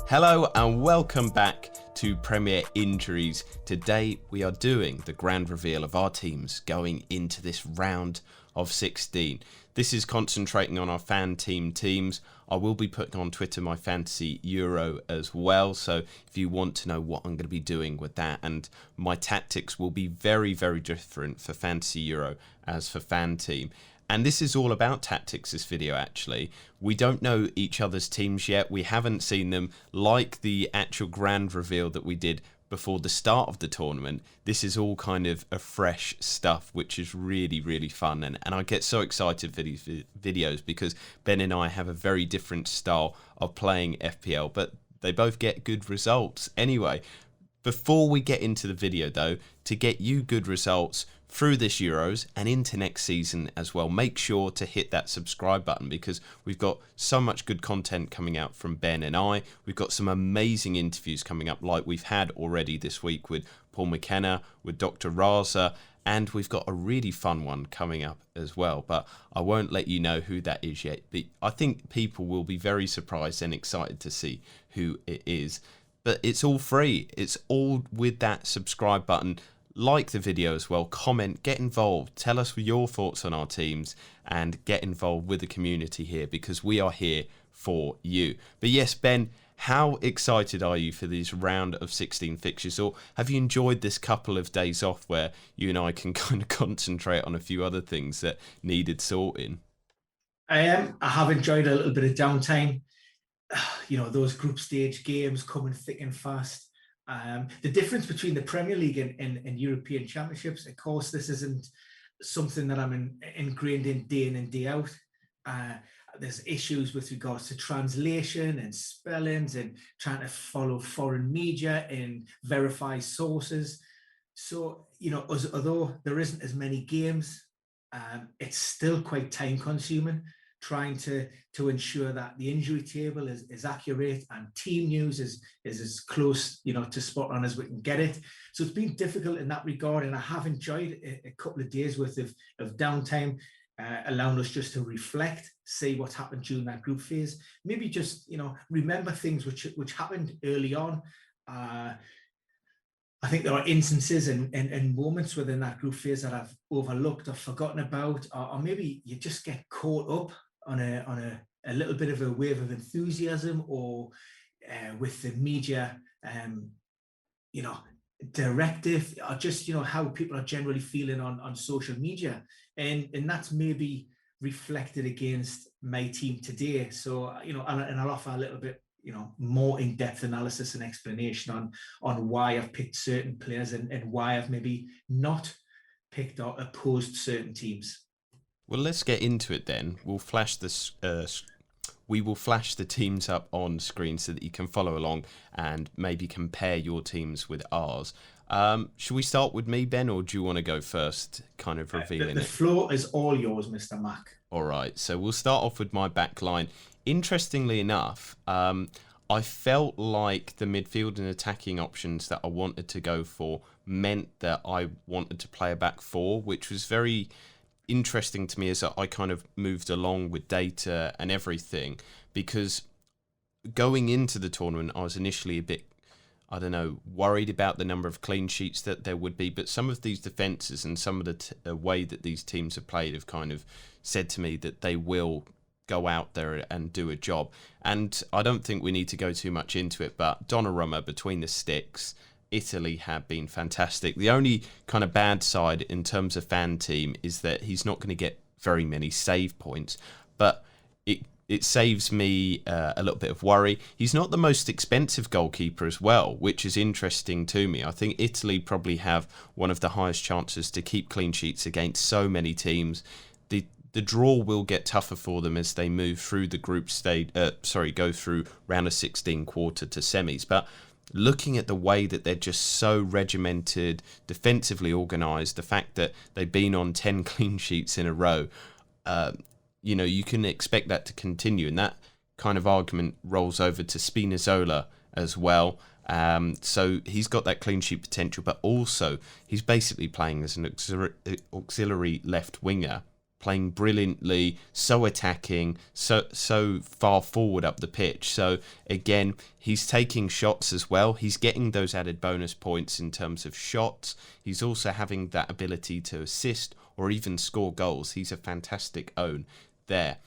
Hello and welcome back to Premier Injuries. Today we are doing the grand reveal of our teams going into this round of 16. This is concentrating on our fan teams. I will be putting on Twitter my Fantasy Euro as well, so if you want to know what I'm going to be doing with that, and my tactics will be very, very different for Fantasy Euro as for fan team. And this is all about tactics, this video actually. We don't know each other's teams yet. We haven't seen them like the actual grand reveal that we did before the start of the tournament. This is all kind of a fresh stuff, which is really, really fun. And I get so excited for these videos because Ben and I have a very different style of playing FPL, but they both get good results. Anyway, before we get into the video though, to get you good results through this Euros and into next season as well, make sure to hit that subscribe button because we've got so much good content coming out from Ben and I. We've got some amazing interviews coming up like we've had already this week with Paul McKenna, with Dr. Raza, and we've got a really fun one coming up as well, but I won't let you know who that is yet. But I think people will be very surprised and excited to see who it is. But it's all free. It's all with that subscribe button. Like the video as well, comment, get involved, tell us your thoughts on our teams and get involved with the community here because we are here for you. But yes, Ben, how excited are you for this round of 16 fixtures, or have you enjoyed this couple of days off where you and I can kind of concentrate on a few other things that needed sorting? I have enjoyed a little bit of downtime. You know, those group stage games coming thick and fast. The difference between the Premier League and European Championships, of course, this isn't something that I'm ingrained in and day out. There's issues with regards to translation and spellings and trying to follow foreign media and verify sources. So, you know, although there isn't as many games, it's still quite time consuming trying to ensure that the injury table is accurate and team news is as close, you know, to spot on as we can get it. So it's been difficult in that regard, and I have enjoyed a couple of days worth of downtime, allowing us just to reflect, see what happened during that group phase, maybe just, you know, remember things which happened early on. I think there are instances and moments within that group phase that I've overlooked or forgotten about, or maybe you just get caught up on a little bit of a wave of enthusiasm or with the media, you know, directive, or just, you know, how people are generally feeling on social media. And that's maybe reflected against my team today. So, you know, and I'll offer a little bit, you know, more in-depth analysis and explanation on why I've picked certain players and why I've maybe not picked or opposed certain teams. Well, let's get into it then. We'll flash this. We will flash the teams up on screen so that you can follow along and maybe compare your teams with ours. Should we start with me, Ben, or do you want to go first, kind of revealing the floor is all yours, Mr. Mack. All right, so we'll start off with my back line. Interestingly enough, I felt like the midfield and attacking options that I wanted to go for meant that I wanted to play a back four, which was very interesting to me as I kind of moved along with data and everything, because going into the tournament I was initially a bit, I don't know, worried about the number of clean sheets that there would be, but some of these defences and some of the way that these teams have played have kind of said to me that they will go out there and do a job. And I don't think we need to go too much into it, but Donnarumma between the sticks, Italy have been fantastic. The only kind of bad side in terms of fan team is that he's not going to get very many save points, but it saves me a little bit of worry. He's not the most expensive goalkeeper as well, which is interesting to me. I think Italy probably have one of the highest chances to keep clean sheets against so many teams. The draw will get tougher for them as they move through the group stage. Go through round of 16, quarter to semis, but looking at the way that they're just so regimented, defensively organised, the fact that they've been on 10 clean sheets in a row, you know, you can expect that to continue. And that kind of argument rolls over to Spinazzola as well. So he's got that clean sheet potential, but also he's basically playing as an auxiliary left winger. playing brilliantly, so attacking, so far forward up the pitch. So again, he's taking shots as well. He's getting those added bonus points in terms of shots. He's also having that ability to assist or even score goals. He's a fantastic own there.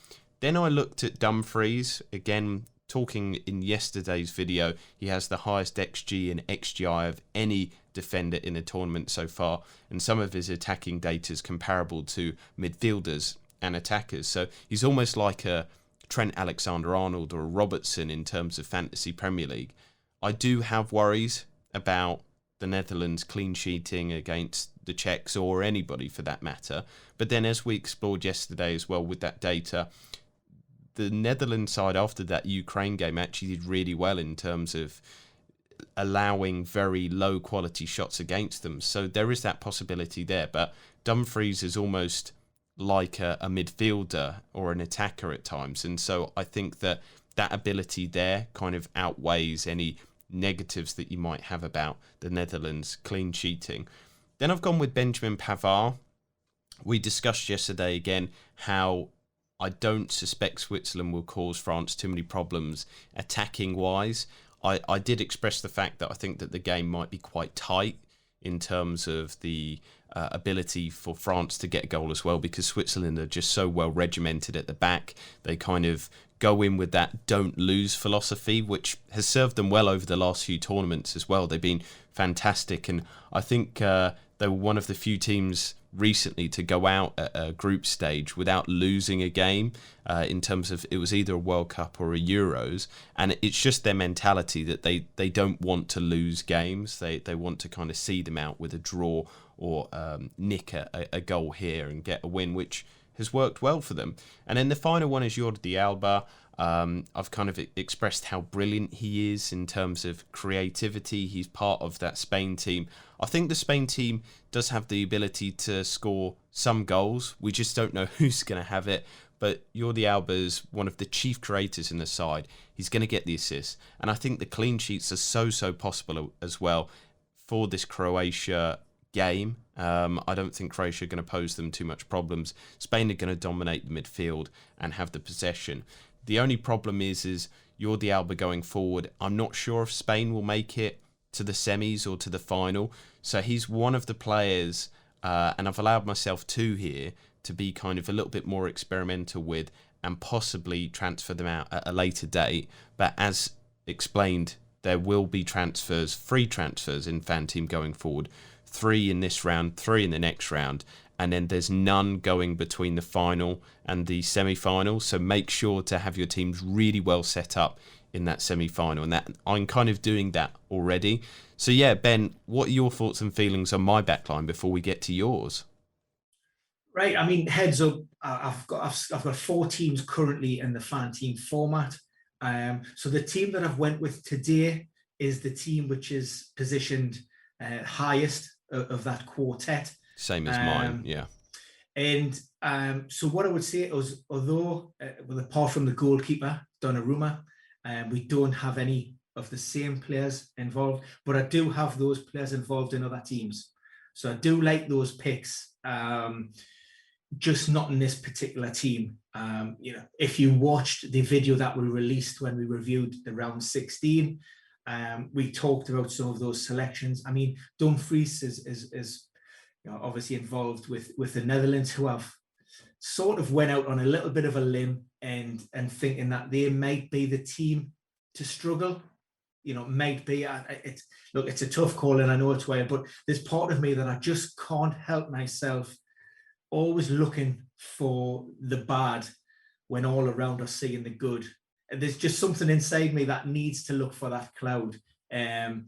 Then I looked at Dumfries. Again, talking in yesterday's video, he has the highest XG and XGI of any defender in the tournament so far, and some of his attacking data is comparable to midfielders and attackers. So he's almost like a Trent Alexander-Arnold or a Robertson in terms of fantasy Premier League. I do have worries about the Netherlands clean sheeting against the Czechs or anybody for that matter. But then, as we explored yesterday as well with that data, the Netherlands side after that Ukraine game actually did really well in terms of allowing very low quality shots against them. So there is that possibility there. But Dumfries is almost like a midfielder or an attacker at times. And so I think that ability there kind of outweighs any negatives that you might have about the Netherlands clean sheeting. Then I've gone with Benjamin Pavard. We discussed yesterday again how I don't suspect Switzerland will cause France too many problems attacking wise. I did express the fact that I think that the game might be quite tight in terms of the ability for France to get a goal as well, because Switzerland are just so well regimented at the back. They kind of go in with that don't lose philosophy, which has served them well over the last few tournaments as well. They've been fantastic, and I think they were one of the few teams recently to go out at a group stage without losing a game in terms of it was either a World Cup or a Euros, and it's just their mentality that they don't want to lose games. They want to kind of see them out with a draw or nick a goal here and get a win, which has worked well for them. And then the final one is Jordi Alba. I've kind of expressed how brilliant he is in terms of creativity. He's part of that Spain team. I think the Spain team does have the ability to score some goals. We just don't know who's going to have it. But Jordi Alba is one of the chief creators in the side. He's going to get the assists. And I think the clean sheets are so possible as well for this Croatia game. I don't think Croatia are going to pose them too much problems. Spain are going to dominate the midfield and have the possession. The only problem is Jordi Alba going forward. I'm not sure if Spain will make it to the semis or to the final. So he's one of the players, and I've allowed myself two here, to be kind of a little bit more experimental with and possibly transfer them out at a later date. But as explained, there will be transfers, free transfers in Fan Team going forward. 3 in this round, 3 in the next round. And then there's none going between the final and the semi-final. So make sure to have your teams really well set up in that semi-final. And that I'm kind of doing that already. So yeah, Ben, what are your thoughts and feelings on my backline before we get to yours? Right. I mean, heads up, I've got 4 teams currently in the Fan Team format. So the team that I've went with today is the team which is positioned highest of that quartet. Same as mine, yeah. And so what I would say is, although, apart from the goalkeeper, Donnarumma, we don't have any of the same players involved, but I do have those players involved in other teams. So I do like those picks, just not in this particular team. If you watched the video that we released when we reviewed the round 16, we talked about some of those selections. I mean, Dumfries is obviously involved with the Netherlands, who have sort of went out on a little bit of a limb and thinking that they might be the team to struggle. Might be. It's a tough call, and I know it's weird, but there's part of me that I just can't help myself always looking for the bad when all around are seeing the good. And there's just something inside me that needs to look for that cloud. And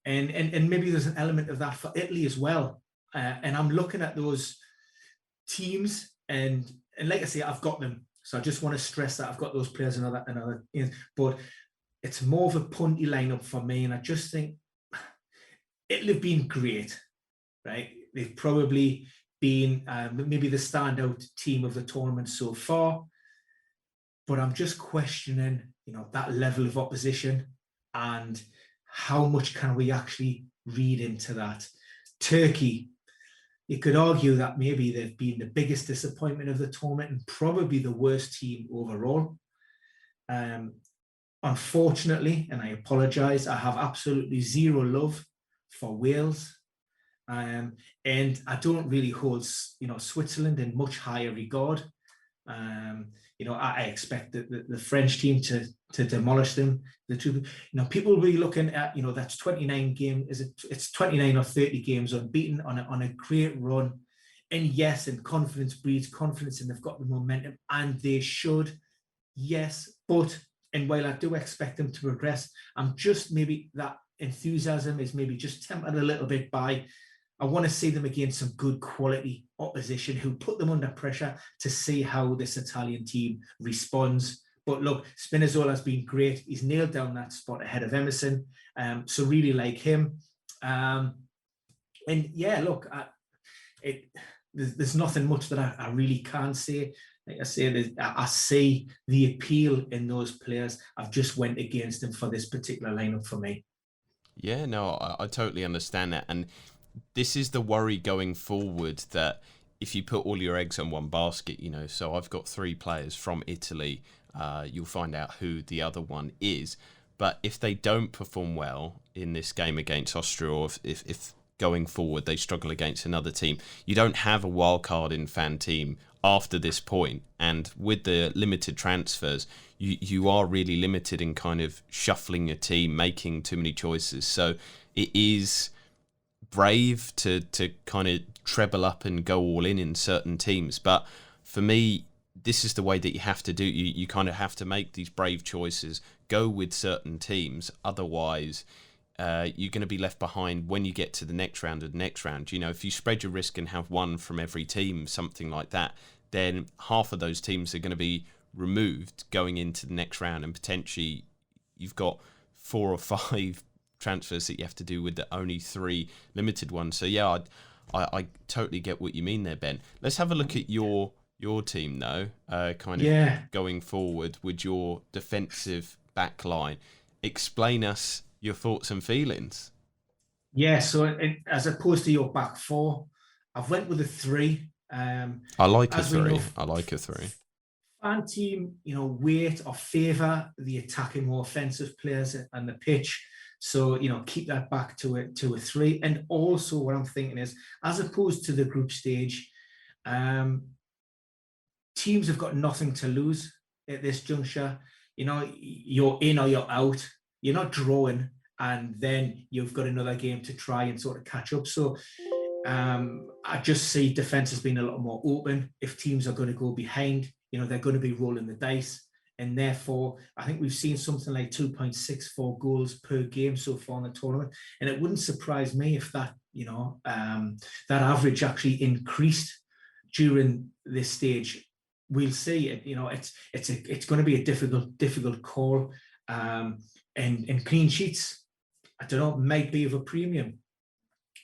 maybe there's an element of that for Italy as well. And I'm looking at those teams, and like I say, I've got them. So I just want to stress that I've got those players and other, but it's more of a punty lineup for me. And I just think Italy have been great, right? They've probably been maybe the standout team of the tournament so far. But I'm just questioning, that level of opposition and how much can we actually read into that. Turkey, you could argue that maybe they've been the biggest disappointment of the tournament and probably the worst team overall. Unfortunately, and I apologise, I have absolutely zero love for Wales. And I don't really hold, Switzerland in much higher regard. I expect the French team to demolish them. The two, people will be looking at, that's 29 games. It's 29 or 30 games unbeaten on a great run. And yes, and confidence breeds confidence, and they've got the momentum, and they should. Yes, and while I do expect them to progress, I'm just maybe that enthusiasm is maybe just tempered a little bit by, I want to see them against some good quality opposition who put them under pressure to see how this Italian team responds. But look, Spinazzola has been great. He's nailed down that spot ahead of Emerson. So really like him. And yeah, look, there's nothing much that I really can say. Like I say, I see the appeal in those players. I've just went against them for this particular lineup for me. Yeah, no, I totally understand that. And this is the worry going forward, that if you put all your eggs in one basket, so I've got 3 players from Italy, you'll find out who the other one is. But if they don't perform well in this game against Austria, or if going forward they struggle against another team, you don't have a wild card in fan team after this point. And with the limited transfers, you are really limited in kind of shuffling your team, making too many choices. So it is brave to kind of treble up and go all in certain teams. But for me, this is the way that you have to do. You kind of have to make these brave choices, go with certain teams. Otherwise, you're going to be left behind when you get to the next round and the next round. If you spread your risk and have one from every team, something like that, then half of those teams are going to be removed going into the next round, and potentially you've got 4 or 5 transfers that you have to do with the only 3 limited ones. So yeah, I totally get what you mean there, Ben. Let's have a look at your team though, going forward with your defensive back line. Explain us your thoughts and feelings. Yeah, so as opposed to your back 4, I've went with a 3. I like a 3. I like a 3. Fan team, weight or favour the attacking or offensive players and the pitch. So, keep that back to a 3. And also what I'm thinking is, as opposed to the group stage, teams have got nothing to lose at this juncture. You're in or you're out. You're not drawing, and then you've got another game to try and sort of catch up. So I just see defence as being a lot more open. If teams are going to go behind, they're going to be rolling the dice. And therefore, I think we've seen something like 2.64 goals per game so far in the tournament. And it wouldn't surprise me if that, that average actually increased during this stage. We'll see. It's going to be a difficult call. And clean sheets, I don't know, might be of a premium.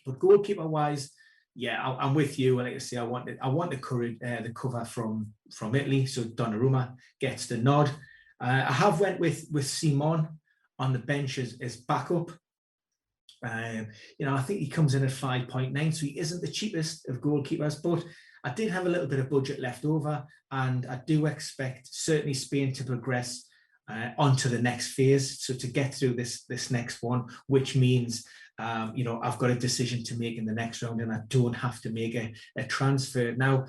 But goalkeeper wise, yeah, I'm with you. Like I say, I want the cover from Italy. So Donnarumma gets the nod. I have went with Simon on the bench as backup. I think he comes in at 5.9, so he isn't the cheapest of goalkeepers, but I did have a little bit of budget left over, and I do expect certainly Spain to progress onto the next phase. So to get through this next one, which means I've got a decision to make in the next round, and I don't have to make a transfer. Now,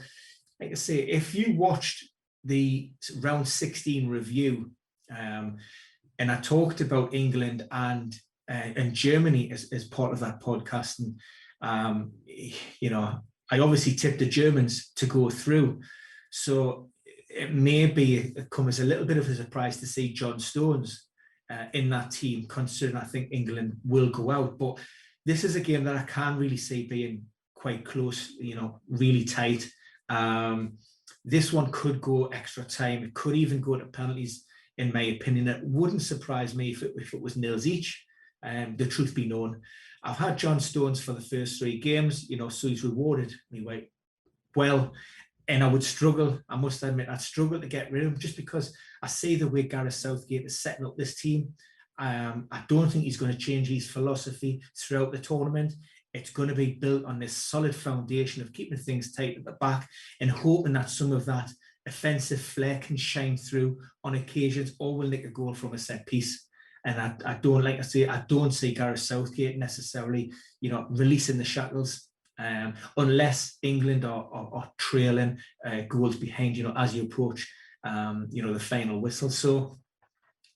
like I say, if you watched the round 16 review, and I talked about England and Germany as part of that podcast, and I obviously tipped the Germans to go through. So it may come as a little bit of a surprise to see John Stones in that team, considering I think England will go out. But this is a game that I can't really see being quite close, really tight. This one could go extra time. It could even go to penalties, in my opinion. It wouldn't surprise me if it was nils each. The truth be known, I've had John Stones for the first 3 games, so he's rewarded me well. And I must admit, I'd struggle to get rid of him just because I see the way Gareth Southgate is setting up this team. I don't think he's going to change his philosophy throughout the tournament. It's going to be built on this solid foundation of keeping things tight at the back and hoping that some of that offensive flair can shine through on occasions, or will nick a goal from a set piece. And I don't, like I say, I don't see Gareth Southgate necessarily, releasing the shackles, unless England are trailing goals behind, as you approach, the final whistle. So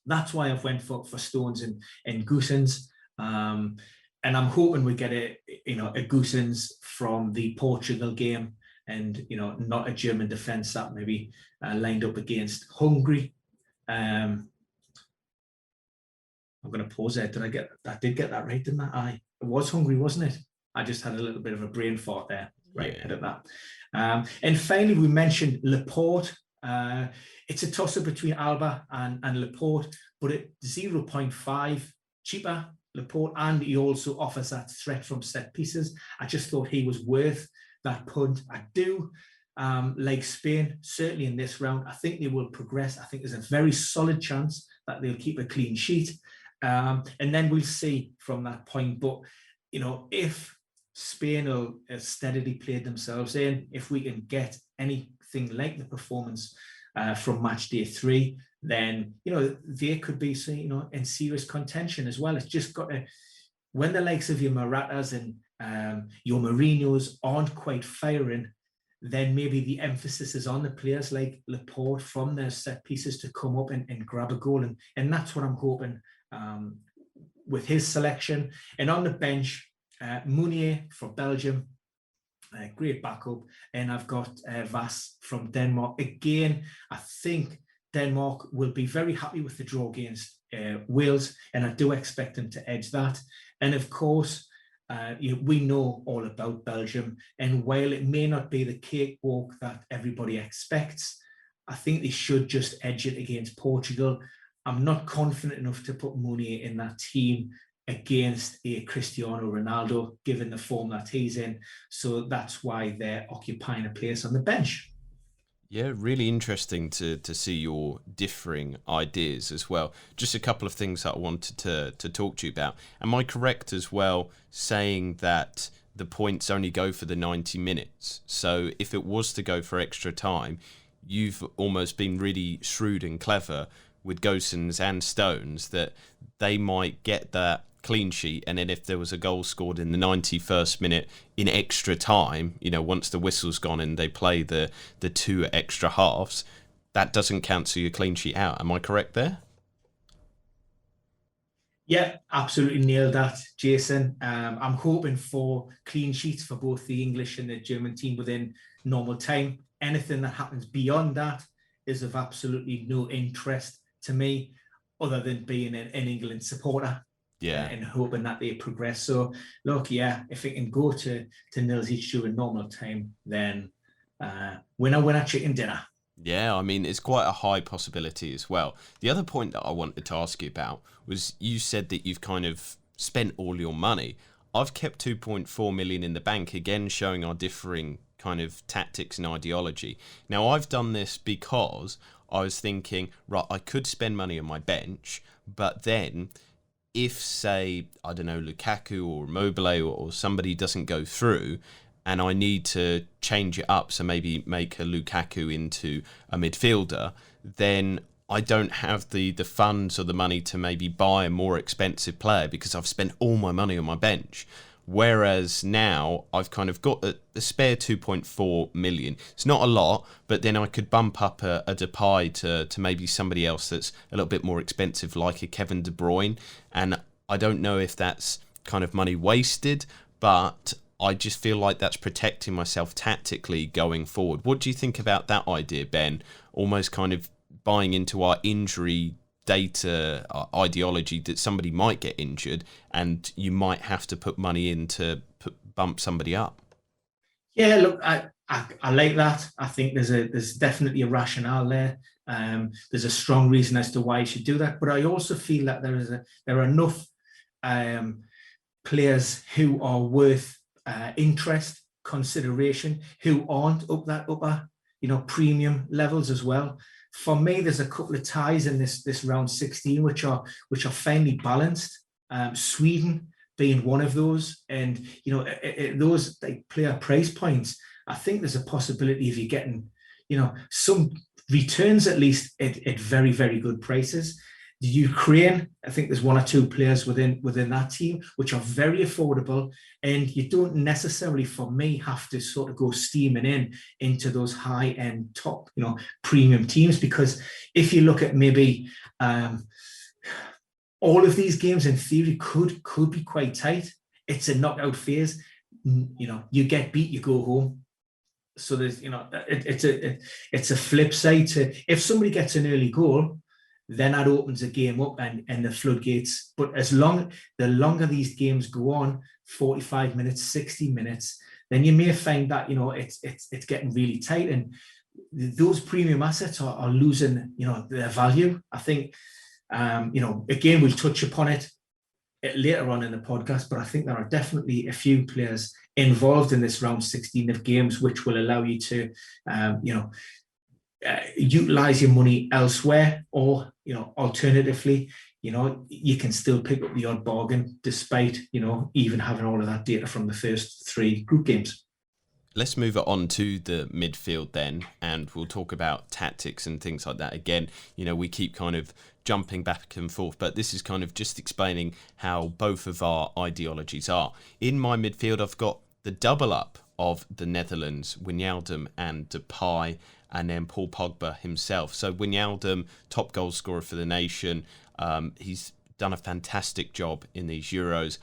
that's why I've went for Stones and Goossens. And I'm hoping we get a Goossens from the Portugal game, and not a German defence that maybe lined up against Hungary. I'm going to pause there. I did get that right, didn't I? It was Hungary, wasn't it? I just had a little bit of a brain fart there, right ahead of that. And finally, we mentioned Laporte. It's a toss-up between Alba and Laporte, but at 0.5 cheaper, Laporte, and he also offers that threat from set pieces. I just thought he was worth that punt. I do like Spain, certainly in this round. I think they will progress. I think there's a very solid chance that they'll keep a clean sheet. And then we'll see from that point. But, if Spain will steadily play themselves in, if we can get anything like the performance from match day 3, then, they could be, in serious contention as well. It's just got to, when the likes of your Maratas and your Mourinhos aren't quite firing, then maybe the emphasis is on the players like Laporte from their set pieces to come up and grab a goal. And that's what I'm hoping with his selection. And on the bench, Meunier for Belgium, great backup. And I've got Vass from Denmark. Again, I think Denmark will be very happy with the draw against Wales, and I do expect them to edge that. And of course, we know all about Belgium, and while it may not be the cakewalk that everybody expects, I think they should just edge it against Portugal. I'm not confident enough to put Meunier in that team against a Cristiano Ronaldo, given the form that he's in. So that's why they're occupying a place on the bench. Yeah, really interesting to see your differing ideas as well. Just a couple of things that I wanted to talk to you about. Am I correct as well saying that the points only go for the 90 minutes? So if it was to go for extra time, you've almost been really shrewd and clever with Goossens and Stones that they might get that clean sheet, and then if there was a goal scored in the 91st minute in extra time, once the whistle's gone and they play the 2 extra halves, that doesn't cancel your clean sheet out. Am I correct there? Yeah, absolutely nailed that, Jason. I'm hoping for clean sheets for both the English and the German team within normal time. Anything that happens beyond that is of absolutely no interest to me, other than being an England supporter. Yeah, and hoping that they progress. So look, if it can go to nils each during normal time, then winner chicken dinner. Yeah, I mean, it's quite a high possibility as well. The other point that I wanted to ask you about was you said that you've kind of spent all your money. I've kept 2.4 million in the bank, again showing our differing kind of tactics and ideology. Now, I've done this because I was thinking, right, I could spend money on my bench, but then if, say, I don't know, Lukaku or Immobile or somebody doesn't go through and I need to change it up, so maybe make a Lukaku into a midfielder, then I don't have the funds or the money to maybe buy a more expensive player because I've spent all my money on my bench. Whereas now I've kind of got a spare 2.4 million. It's not a lot, but then I could bump up a Depay to maybe somebody else that's a little bit more expensive, like a Kevin De Bruyne. And I don't know if that's kind of money wasted, but I just feel like that's protecting myself tactically going forward. What do you think about that idea, Ben? Almost kind of buying into our injury data ideology that somebody might get injured and you might have to put money in to bump somebody up. Yeah, look, I like that. I think there's definitely a rationale there. There's a strong reason as to why you should do that. But I also feel that there are enough players who are worth interest, consideration, who aren't up that upper, premium levels as well. For me, there's a couple of ties in this round 16 which are finely balanced. Sweden, being one of those. And, you know, those like player price points, I think there's a possibility of you getting, you know, some returns at least at very, very good prices. The Ukraine, I think there's one or two players within that team which are very affordable, and you don't necessarily, for me, have to sort of go steaming into those high-end top, you know, premium teams, because if you look at maybe all of these games in theory could be quite tight. It's a knockout phase. You know, you get beat, you go home. So there's, you know, it's a flip side to, if somebody gets an early goal, then that opens a game up and the floodgates. But the longer these games go on, 45 minutes, 60 minutes, then you may find that, you know, it's getting really tight, and those premium assets are losing, you know, their value. I think, you know, again, we'll touch upon it later on in the podcast, but I think there are definitely a few players involved in this round 16 of games which will allow you to, you know, utilize your money elsewhere, or, you know, alternatively, you know, you can still pick up the odd bargain despite, you know, even having all of that data from the first 3 group games. Let's move it on to the midfield then, and we'll talk about tactics and things like that. Again, you know, we keep kind of jumping back and forth, but this is kind of just explaining how both of our ideologies are. In my midfield, I've got the double up of the Netherlands, Wijnaldum and Depay, and then Paul Pogba himself. So Wijnaldum, top goal scorer for the nation. He's done a fantastic job in these Euros.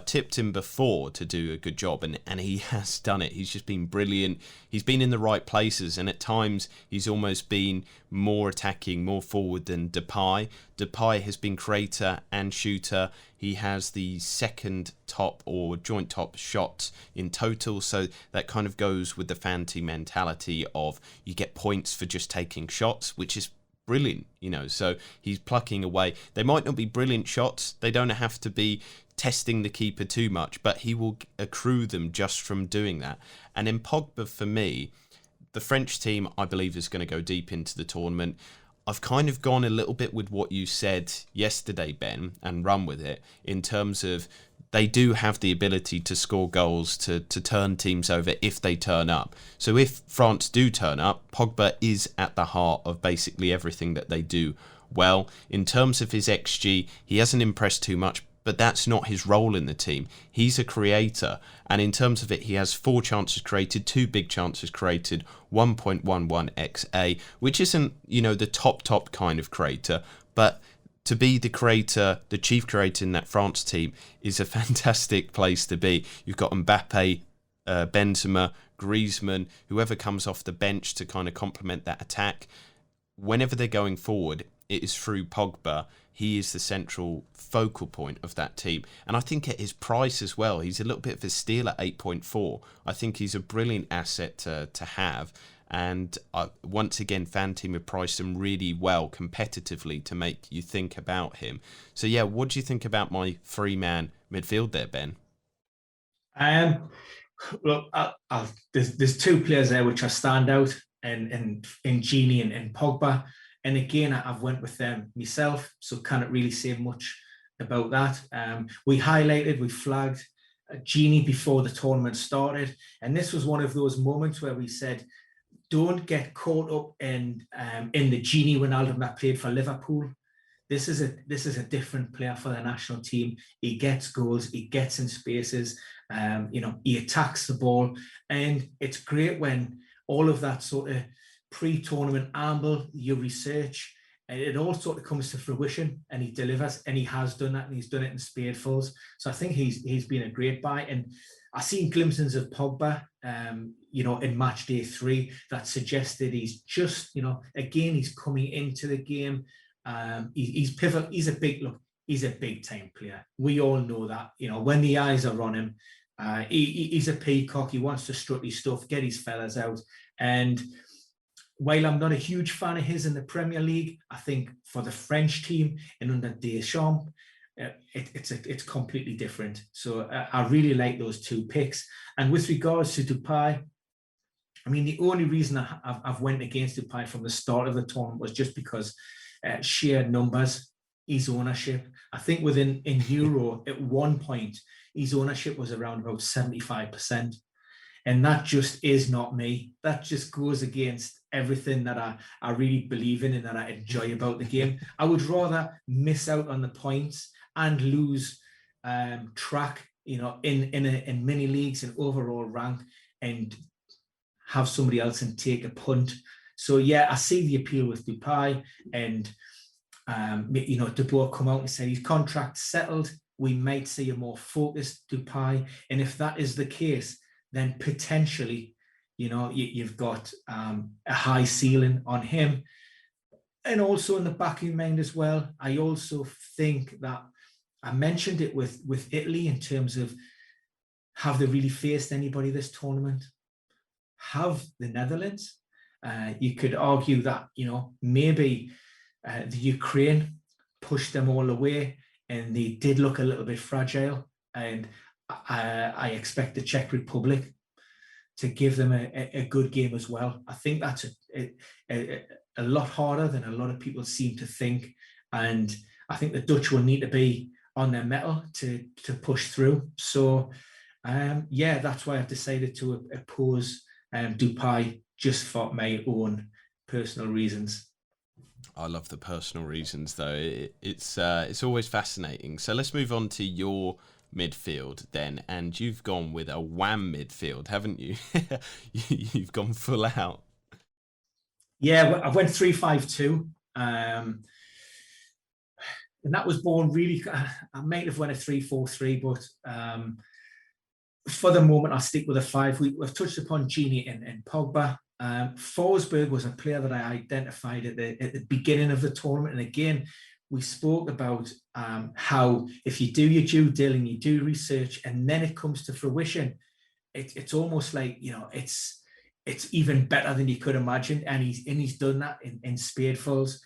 Tipped him before to do a good job, and he has done it. He's just been brilliant. He's been in the right places, and at times he's almost been more attacking, more forward than Depay. Depay has been creator and shooter. He has the second top or joint top shot in total, so that kind of goes with the Fanti mentality of you get points for just taking shots, which is brilliant, you know. So he's plucking away. They might not be brilliant shots. They don't have to be testing the keeper too much, but he will accrue them just from doing that. And in Pogba, for me, the French team, I believe, is going to go deep into the tournament. I've kind of gone a little bit with what you said yesterday, Ben, and run with it in terms of they do have the ability to score goals, to turn teams over if they turn up. So if France do turn up, Pogba is at the heart of basically everything that they do well. In terms of his XG, he hasn't impressed too much, but that's not his role in the team. He's a creator, and in terms of it, he has 4 chances created, 2 big chances created, 1.11 XA, which isn't, you know, the top kind of creator, but to be the creator, the chief creator in that France team is a fantastic place to be. You've got Mbappe, Benzema, Griezmann, whoever comes off the bench to kind of complement that attack. Whenever they're going forward, it is through Pogba. He is the central focal point of that team. And I think at his price as well, he's a little bit of a steal at 8.4. I think he's a brilliant asset to have. And once again, Fanteam have priced him really well competitively to make you think about him. So yeah, what do you think about my 3-man midfield there, Ben? Well, there's 2 players there which are standout, in Gini and Pogba. And again, I've went with them myself, so can't really say much about that. We flagged Gini before the tournament started, and this was one of those moments where we said, don't get caught up in the Gini Wijnaldum that played for Liverpool. This is a different player for the national team. He gets goals, he gets in spaces, you know, he attacks the ball, and it's great when all of that sort of pre-tournament amble, your research, and it all sort of comes to fruition, and he delivers, and he has done that, and he's done it in spadefuls. So I think he's been a great buy, and I've seen glimpses of Pogba, you know, in match day 3 that suggested he's just, you know, again, he's coming into the game. He's pivot. He's a big time player. We all know that, you know, when the eyes are on him, he's a peacock. He wants to strut his stuff, get his fellas out. And while I'm not a huge fan of his in the Premier League, I think for the French team and under Deschamps, it's completely different. So I really like those 2 picks. And with regards to Depay, I mean, the only reason I've went against Depay from the start of the tournament was just because sheer numbers. his ownership. I think in Euro at one point, his ownership was around about 75%. And that just is not me. That just goes against everything that I really believe in and that I enjoy about the game. I would rather miss out on the points and lose track, in mini leagues and overall rank, and have somebody else and take a punt. So yeah, I see the appeal with Depay, and De Boer come out and say his contract settled. We might see a more focused Depay, and if that is the case, then potentially, you've got a high ceiling on him. And also in the back of your mind as well, I also think that I mentioned it with Italy in terms of, have they really faced anybody this tournament? Have the Netherlands? You could argue that, maybe the Ukraine pushed them all away and they did look a little bit fragile. And I expect the Czech Republic to give them a good game as well. I think that's a lot harder than a lot of people seem to think. And I think the Dutch will need to be on their mettle to push through. So, that's why I've decided to oppose Depay, just for my own personal reasons. I love the personal reasons, though. It's always fascinating. So let's move on to your midfield then, and you've gone with a wham midfield, haven't you? You've gone full out. Yeah, I went 3-5-2, and that was born really. I might have went a 3-4-3, but for the moment, I'll stick with a 5. We've touched upon Gini and Pogba. Forsberg was a player that I identified at the beginning of the tournament, and again, we spoke about how if you do your due diligence, you do research, and then it comes to fruition, it's almost like, it's even better than you could imagine, and he's done that in spadefuls.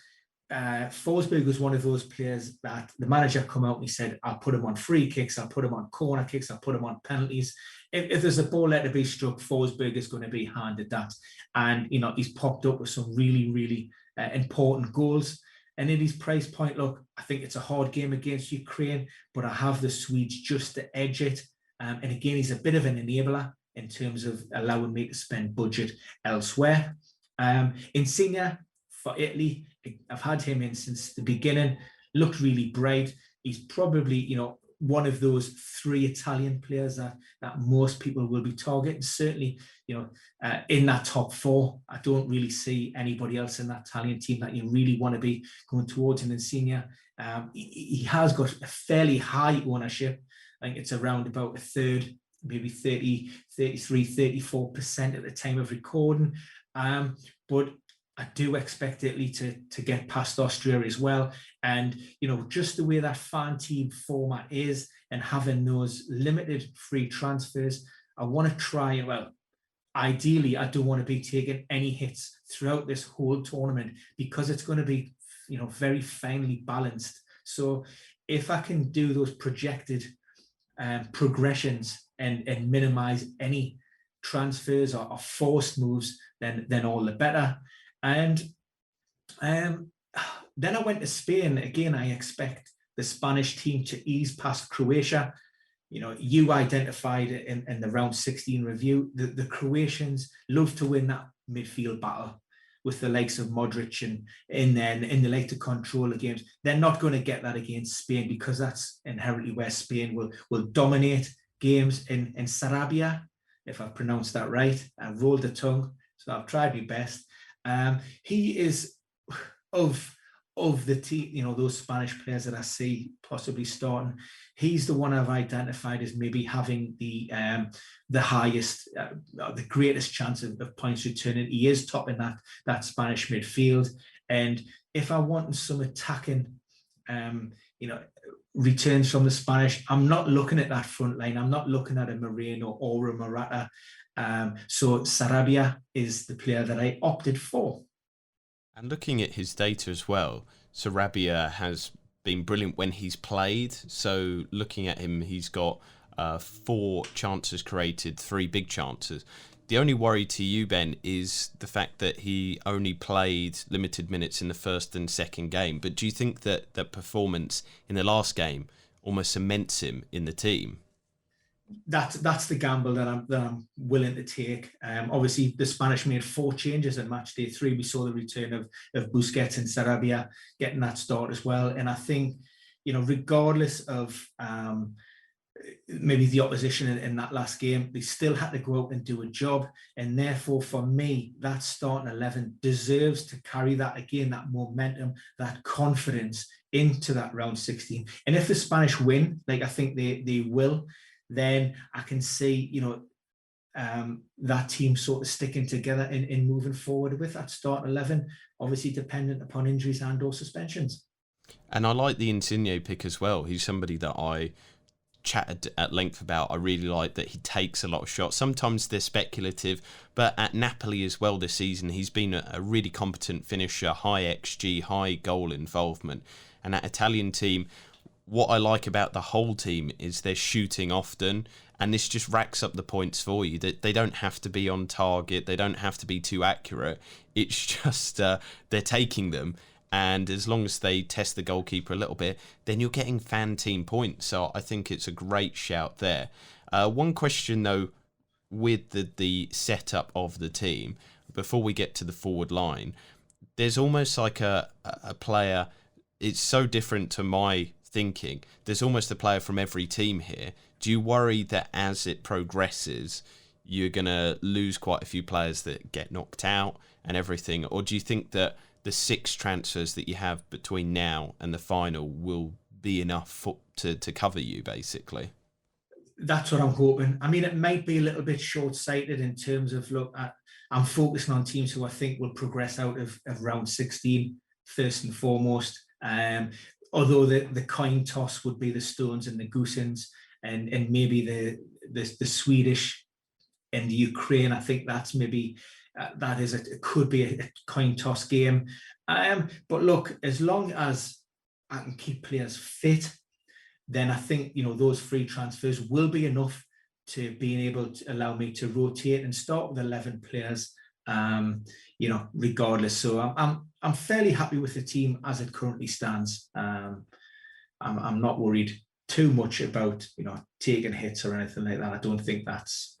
Forsberg was one of those players that the manager come out and he said, I'll put him on free kicks, I'll put him on corner kicks, I'll put him on penalties. If there's a ball let to be struck, Forsberg is going to be handed that. And, he's popped up with some really, really important goals. And in his price point, look, I think it's a hard game against Ukraine, but I have the Swedes just to edge it. And again, he's a bit of an enabler in terms of allowing me to spend budget elsewhere. Insigne for Italy, I've had him in since the beginning, looked really bright. He's probably, one of those 3 Italian players that most people will be targeting. Certainly, in that top 4, I don't really see anybody else in that Italian team that you really want to be going towards an Insigne. He has got a fairly high ownership. I think it's around about a third, maybe 30, 33, 34% at the time of recording. But I do expect Italy to get past Austria as well. And, just the way that fan team format is and having those limited free transfers, I want to try, ideally, I don't want to be taking any hits throughout this whole tournament because it's going to be, very finely balanced. So if I can do those projected progressions and minimize any transfers or forced moves, then all the better. And then I went to Spain. Again, I expect the Spanish team to ease past Croatia. You identified it in the round 16 review. The Croatians love to win that midfield battle with the likes of Modric and they like to control the games. They're not going to get that against Spain because that's inherently where Spain will dominate games in Sarabia, if I've pronounced that right. I rolled the tongue, so I've tried my best. He is of the team, those Spanish players that I see possibly starting. He's the one I've identified as maybe having the highest, the greatest chance of points returning. He is topping that Spanish midfield. And if I want some attacking, returns from the Spanish, I'm not looking at that front line. I'm not looking at a Moreno or a Morata. So Sarabia is the player that I opted for. And looking at his data as well, Sarabia has been brilliant when he's played. So looking at him, he's got 4 chances created, 3 big chances. The only worry to you, Ben, is the fact that he only played limited minutes in the first and second game. But do you think that that performance in the last game almost cements him in the team? That's the gamble that I'm willing to take. Obviously, the Spanish made 4 changes in match day 3. We saw the return of Busquets and Sarabia getting that start as well. And I think, regardless of maybe the opposition in that last game, they still had to go out and do a job. And therefore, for me, that starting 11 deserves to carry that again, that momentum, that confidence into that round 16. And if the Spanish win, like I think they will, then I can see, that team sort of sticking together in moving forward with that start 11, obviously dependent upon injuries and or suspensions. And I like the Insigne pick as well. He's somebody that I chatted at length about. I really like that he takes a lot of shots. Sometimes they're speculative, but at Napoli as well this season, he's been a really competent finisher, high XG, high goal involvement. And that Italian team, what I like about the whole team is they're shooting often, and this just racks up the points for you. They don't have to be on target. They don't have to be too accurate. It's just they're taking them. And as long as they test the goalkeeper a little bit, then you're getting fan team points. So I think it's a great shout there. One question, though, with the setup of the team, before we get to the forward line, there's almost like a player. It's so different to my thinking. There's almost a player from every team here. Do you worry that as it progresses, you're going to lose quite a few players that get knocked out and everything? Or do you think that the 6 transfers that you have between now and the final will be enough to cover you, basically? That's what I'm hoping. I mean, it might be a little bit short-sighted in terms of, I'm focusing on teams who I think will progress out of round 16, first and foremost. Although the coin toss would be the Stones and the Goosens, and maybe the Swedish and the Ukraine. I think that's maybe it could be a coin toss game. But look, as long as I can keep players fit, then I think those free transfers will be enough to being able to allow me to rotate and start with 11 players. Regardless. So I'm fairly happy with the team as it currently stands. I'm not worried too much about taking hits or anything like that. I don't think that's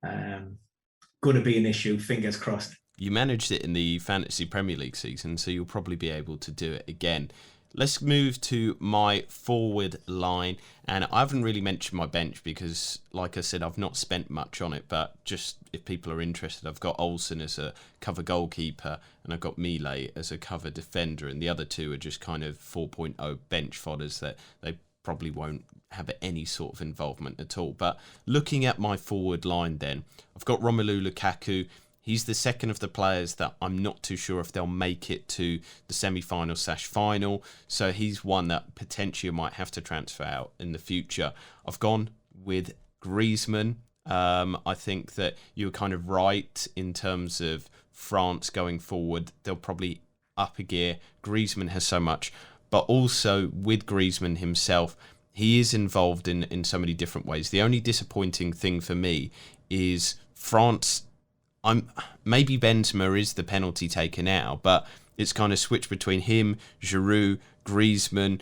going to be an issue. Fingers crossed. You managed it in the Fantasy Premier League season, so you'll probably be able to do it again. Let's move to my forward line, and I haven't really mentioned my bench because, like I said, I've not spent much on it, but just if people are interested, I've got Olsen as a cover goalkeeper and I've got Millet as a cover defender, and the other 2 are just kind of 4.0 bench fodders that they probably won't have any sort of involvement at all. But looking at my forward line then, I've got Romelu Lukaku. He's the second of the players that I'm not too sure if they'll make it to the semi-final/final. So he's one that potentially might have to transfer out in the future. I've gone with Griezmann. I think that you were kind of right in terms of France going forward. They'll probably up a gear. Griezmann has so much. But also with Griezmann himself, he is involved in so many different ways. The only disappointing thing for me is France. Maybe Benzema is the penalty taker now, but it's kind of switched between him, Giroud, Griezmann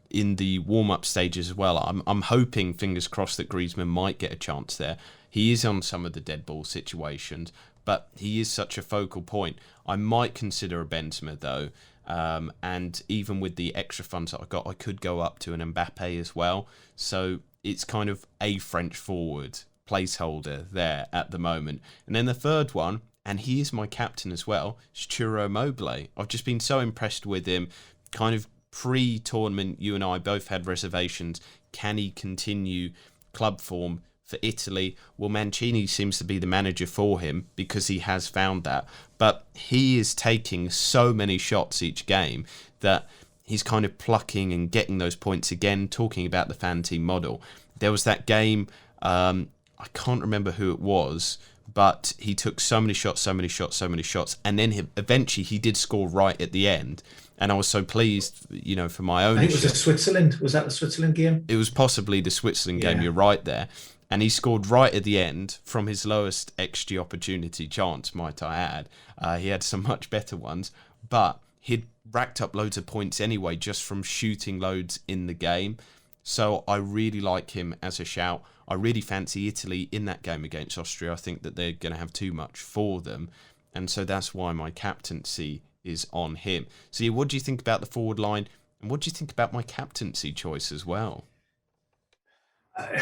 in the warm-up stages as well. I'm hoping, fingers crossed, that Griezmann might get a chance there. He is on some of the dead ball situations, but he is such a focal point. I might consider a Benzema though, and even with the extra funds that I got, I could go up to an Mbappe as well. So it's kind of a French forward placeholder there at the moment. And then the third one, and he is my captain as well, is Ciro Immobile. I've just been so impressed with him. Kind of pre-tournament, you and I both had reservations. Can he continue club form for Italy? Well, Mancini seems to be the manager for him because he has found that. But he is taking so many shots each game that he's kind of plucking and getting those points again, talking about the fan team model. There was that game, I can't remember who it was, but he took so many shots, and then eventually he did score right at the end. And I was so pleased, for my own. I think it was the Switzerland. Was that the Switzerland game? It was possibly the Switzerland game. You're right there. And he scored right at the end from his lowest XG opportunity chance, might I add. He had some much better ones, but he'd racked up loads of points anyway just from shooting loads in the game. So I really like him as a shout. I really fancy Italy in that game against Austria. I think that they're going to have too much for them. And so that's why my captaincy is on him. So what do you think about the forward line? And what do you think about my captaincy choice as well?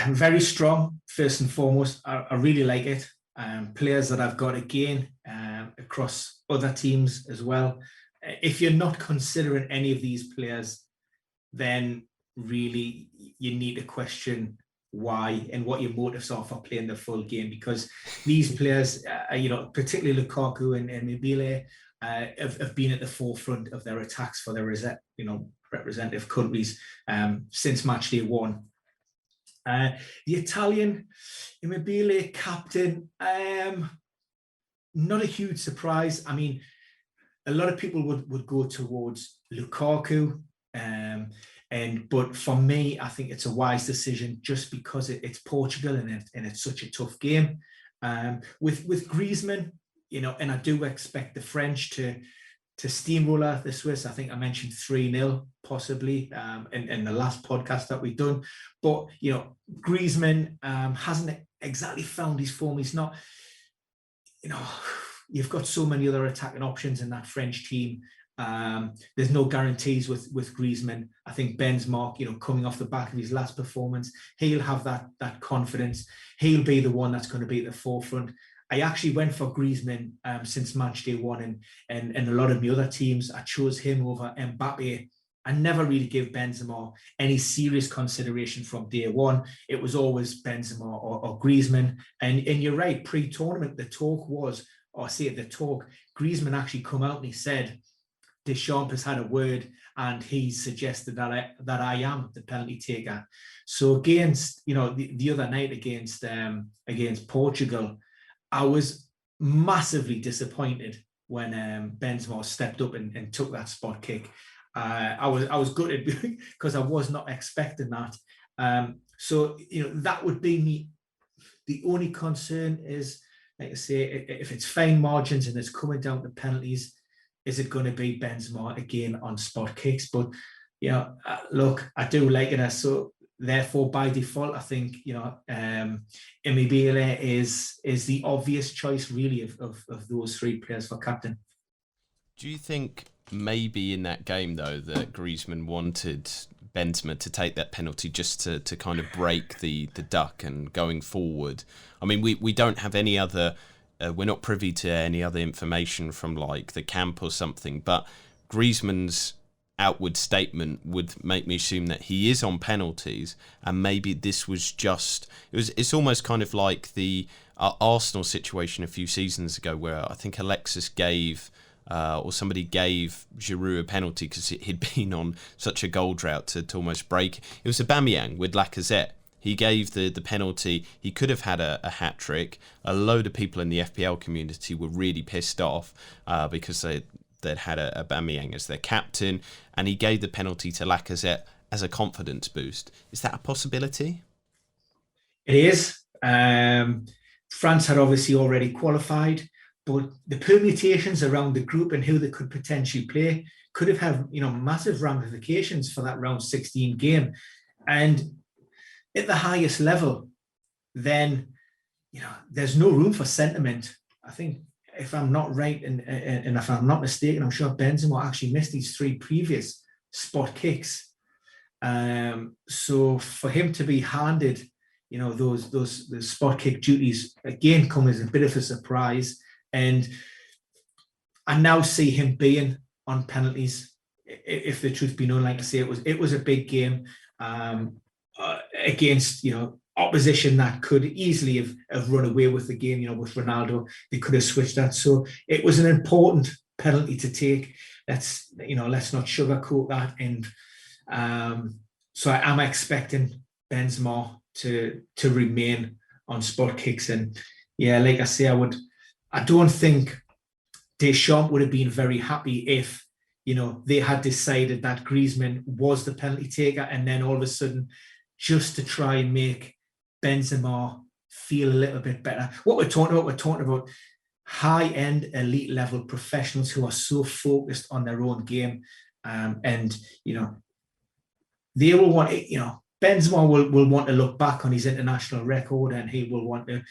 Very strong, first and foremost. I really like it. Players that I've got again across other teams as well. If you're not considering any of these players, then really you need to question why and what your motives are for playing the full game, because these players, particularly Lukaku and Immobile, have been at the forefront of their attacks for their representative countries since match day one. The Italian Immobile captain, not a huge surprise. I mean, a lot of people would go towards Lukaku, but for me, I think it's a wise decision just because it's Portugal and it's such a tough game. With Griezmann, and I do expect the French to steamroller the Swiss. I think I mentioned 3-0 possibly in the last podcast that we've done. But, Griezmann hasn't exactly found his form. He's not, you've got so many other attacking options in that French team. There's no guarantees with Griezmann. I think Benzema, coming off the back of his last performance, he'll have that confidence. He'll be the one that's going to be at the forefront. I actually went for Griezmann since match day one, and a lot of my other teams, I chose him over Mbappe. I never really gave Benzema any serious consideration from day one. It was always Benzema or Griezmann. And you're right, pre-tournament, Griezmann actually come out and he said, Deschamps has had a word and he suggested that I am the penalty taker. So against, the other night against Portugal, I was massively disappointed when Benzema stepped up and took that spot kick. I was gutted because I was not expecting that. So that would be me. The only concern is, like I say, if it's fine margins and it's coming down to penalties, is it going to be Benzema again on spot kicks? But look, I do like it. So therefore, by default, I think Immobile is the obvious choice, really, of those three players for captain. Do you think maybe in that game though that Griezmann wanted Benzema to take that penalty just to kind of break the duck and going forward? I mean, we don't have any other. We're not privy to any other information from like the camp or something, but Griezmann's outward statement would make me assume that he is on penalties, and maybe this was just it's almost kind of like the Arsenal situation a few seasons ago where I think Alexis gave or somebody gave Giroud a penalty because he'd been on such a goal drought to almost break. It was Aubameyang with Lacazette. He gave the penalty. He could have had a hat-trick. A load of people in the FPL community were really pissed off because they'd had Aubameyang as their captain, and he gave the penalty to Lacazette as a confidence boost. Is that a possibility? It is. France had obviously already qualified, but the permutations around the group and who they could potentially play could have had massive ramifications for that round 16 game. And at the highest level, then there's no room for sentiment. I think if I'm not right and if I'm not mistaken, I'm sure Benzema actually missed these three previous spot kicks. So for him to be handed, those spot kick duties again come as a bit of a surprise. And I now see him being on penalties. If the truth be known, like I say, it was a big game. Against opposition that could easily have run away with the game. With Ronaldo, they could have switched that. So it was an important penalty to take. Let's not sugarcoat that. And so I'm expecting Benzema to remain on spot kicks. And Yeah, like I say, I don't think Deschamps would have been very happy if, they had decided that Griezmann was the penalty taker, and then all of a sudden, just to try and make Benzema feel a little bit better. What we're talking about high-end, elite-level professionals who are so focused on their own game, and they will want it. Benzema will want to look back on his international record, and he will want to,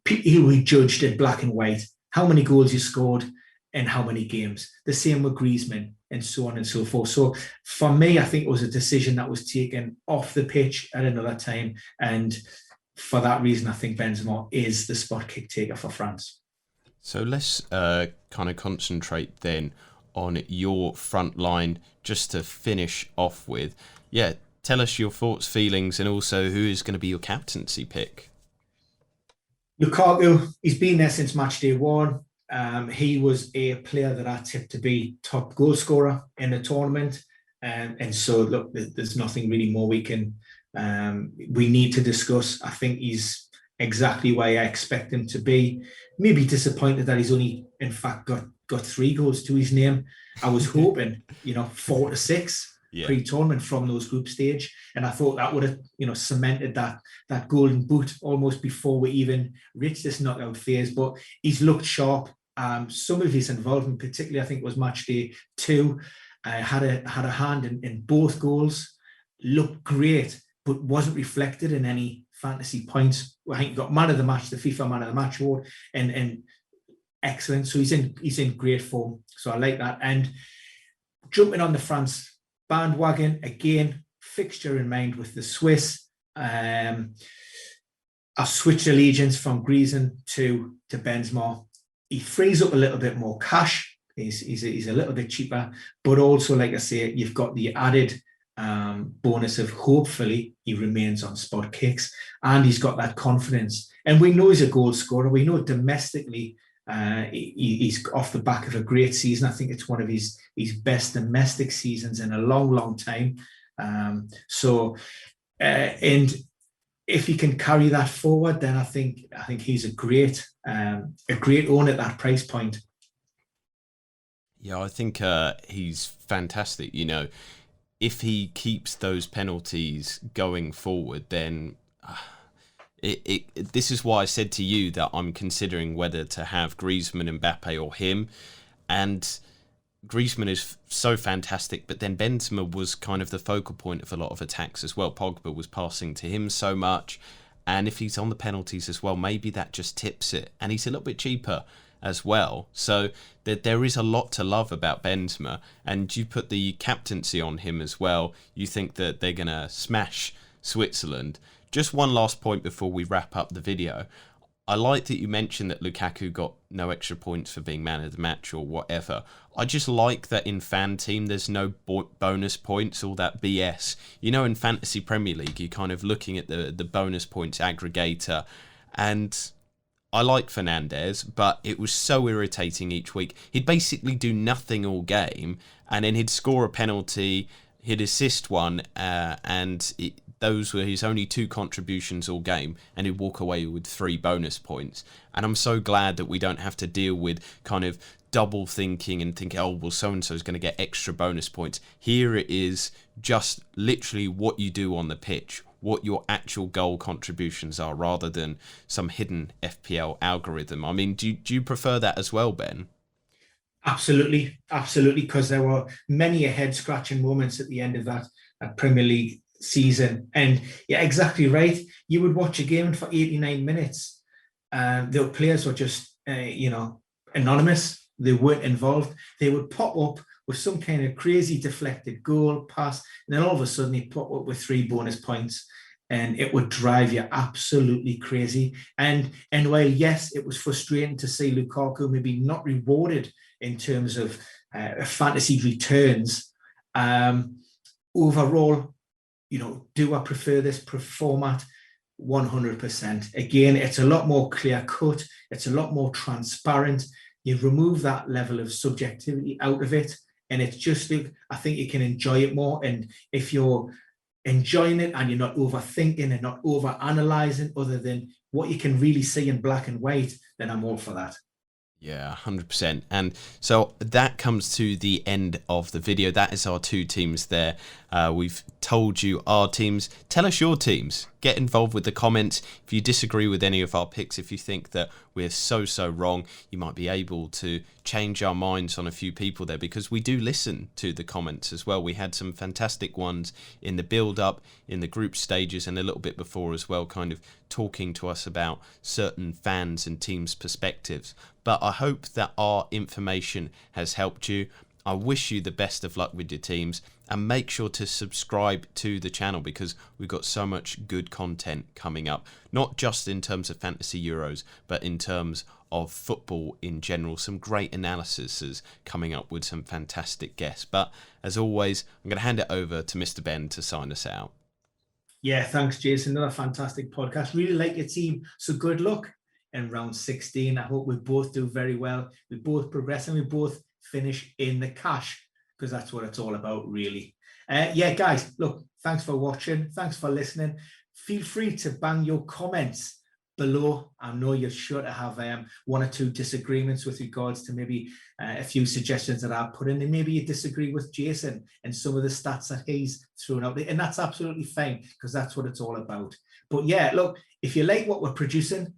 he will be judged in black and white. How many goals you scored in how many games. The same with Griezmann, and so on and so forth. So for me, I think it was a decision that was taken off the pitch at another time. And for that reason, I think Benzema is the spot kick taker for France. So let's kind of concentrate then on your front line just to finish off with. Yeah, tell us your thoughts, feelings, and also who is going to be your captaincy pick. Lukaku, he's been there since match day one. He was a player that I tipped to be top goal scorer in the tournament. And so, look, there's nothing really more we need to discuss. I think he's exactly where I expect him to be. Maybe disappointed that he's only, in fact, got 3 goals to his name. I was hoping, 4 to 6 pre-tournament from those group stage. And I thought that would have, cemented that golden boot almost before we even reached this knockout phase. But he's looked sharp. Some of his involvement, particularly I think it was match day 2, had a hand in both goals. Looked great, but wasn't reflected in any fantasy points. I think he got man of the match, the FIFA man of the match award, and excellent. So he's in great form. So I like that. And jumping on the France bandwagon again, fixture in mind with the Swiss. I've switched allegiance from Griezmann to Benzema. He frees up a little bit more cash. He's a little bit cheaper, but also, like I say, you've got the added bonus of hopefully he remains on spot kicks, and he's got that confidence. And we know he's a goal scorer. We know domestically he's off the back of a great season. I think it's one of his best domestic seasons in a long, long time. And if he can carry that forward, then I think he's a great own at that price point. Yeah, I think he's fantastic. If he keeps those penalties going forward, then this is why I said to you that I'm considering whether to have Griezmann, Mbappe, or him. And Griezmann is so fantastic, but then Benzema was kind of the focal point of a lot of attacks as well. Pogba was passing to him so much, and if he's on the penalties as well, maybe that just tips it. And he's a little bit cheaper as well, so there is a lot to love about Benzema. And you put the captaincy on him as well. You think that they're gonna smash Switzerland. Just one last point before we wrap up the video. I like that you mentioned that Lukaku got no extra points for being man of the match or whatever. I just like that in Fan Team there's no bonus points, all that BS. In Fantasy Premier League, you're kind of looking at the bonus points aggregator. And I like Fernandes, but it was so irritating each week. He'd basically do nothing all game, and then he'd score a penalty, he'd assist one, and those were his only 2 contributions all game, and he'd walk away with 3 bonus points. And I'm so glad that we don't have to deal with kind of double thinking and thinking, oh, well, so-and-so is going to get extra bonus points. Here it is just literally what you do on the pitch, what your actual goal contributions are, rather than some hidden FPL algorithm. I mean, do you prefer that as well, Ben? Absolutely, because there were many head-scratching moments at the end of that Premier League season. And yeah, exactly right. You would watch a game for 89 minutes. The players were just, anonymous. They weren't involved. They would pop up with some kind of crazy deflected goal pass, and then all of a sudden they pop up with 3 bonus points, and it would drive you absolutely crazy. And while, yes, it was frustrating to see Lukaku maybe not rewarded in terms of fantasy returns, overall, do I prefer this format? 100%. Again, it's a lot more clear cut. It's a lot more transparent. You remove that level of subjectivity out of it, and it's just, I think you can enjoy it more. And if you're enjoying it and you're not overthinking and not over analyzing other than what you can really see in black and white, then I'm all for that. Yeah, 100%. And so that comes to the end of the video. That is our two teams there. We've told you our teams. Tell us your teams. Get involved with the comments. If you disagree with any of our picks, if you think that we're so wrong, you might be able to change our minds on a few people there, because we do listen to the comments as well. We had some fantastic ones in the build-up, in the group stages, and a little bit before as well, kind of talking to us about certain fans and teams' perspectives. But I hope that our information has helped you. I wish you the best of luck with your teams, and make sure to subscribe to the channel, because we've got so much good content coming up, not just in terms of Fantasy Euros, but in terms of football in general. Some great analyses coming up with some fantastic guests. But as always, I'm going to hand it over to Mr. Ben to sign us out. Yeah, thanks, Jason. Another fantastic podcast. Really like your team. So good luck in round 16. I hope we both do very well. We both progress and we both finish in the cash, because that's what it's all about, really. Yeah, guys, look, thanks for watching. Thanks for listening. Feel free to bang your comments below. I know you're sure to have one or two disagreements with regards to maybe a few suggestions that I've put in, and maybe you disagree with Jason and some of the stats that he's thrown out there, and that's absolutely fine, because that's what it's all about. But yeah, look, if you like what we're producing,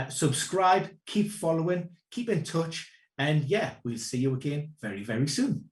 subscribe, keep following, keep in touch, and yeah, we'll see you again very soon.